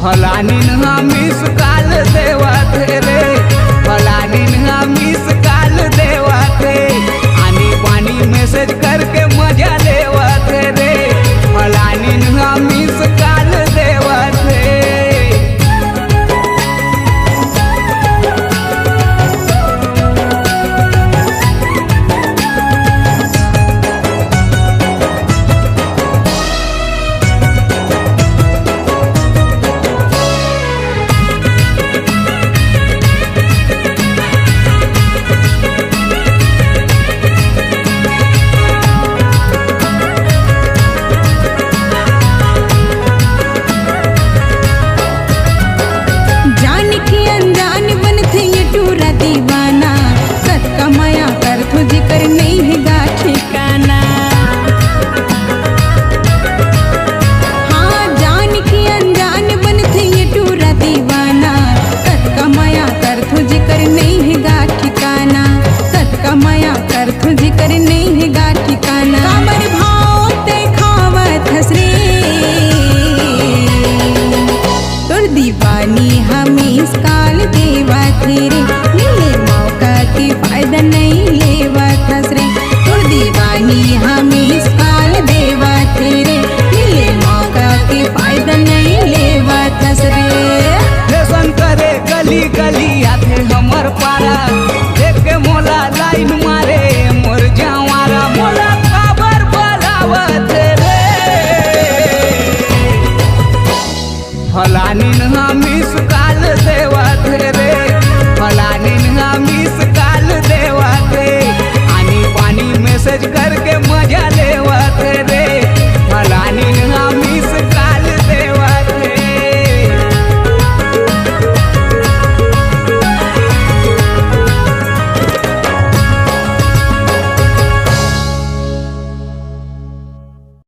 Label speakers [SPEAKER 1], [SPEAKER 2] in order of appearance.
[SPEAKER 1] फलानीन हमीस काल देवात रे, फलानीन हमीस काल देवात आणि पाणी मेसेज करके मजा लेवात रे, फलानीन हमीस काल देवात
[SPEAKER 2] दीवाना सत कमाया कर तुझे कर नहीं है गा ठिकाना। हाँ जान की अनजान बन थे ये टूरा दीवाना, सत कमाया कर तुझे कर नहीं है गा ठिकाना, सत कमाया कर तुझे कर नहीं है गा ठिकाना। काबर भाव ते खावत हसरे तुर दीवानी हमीस काल देवा तेरे,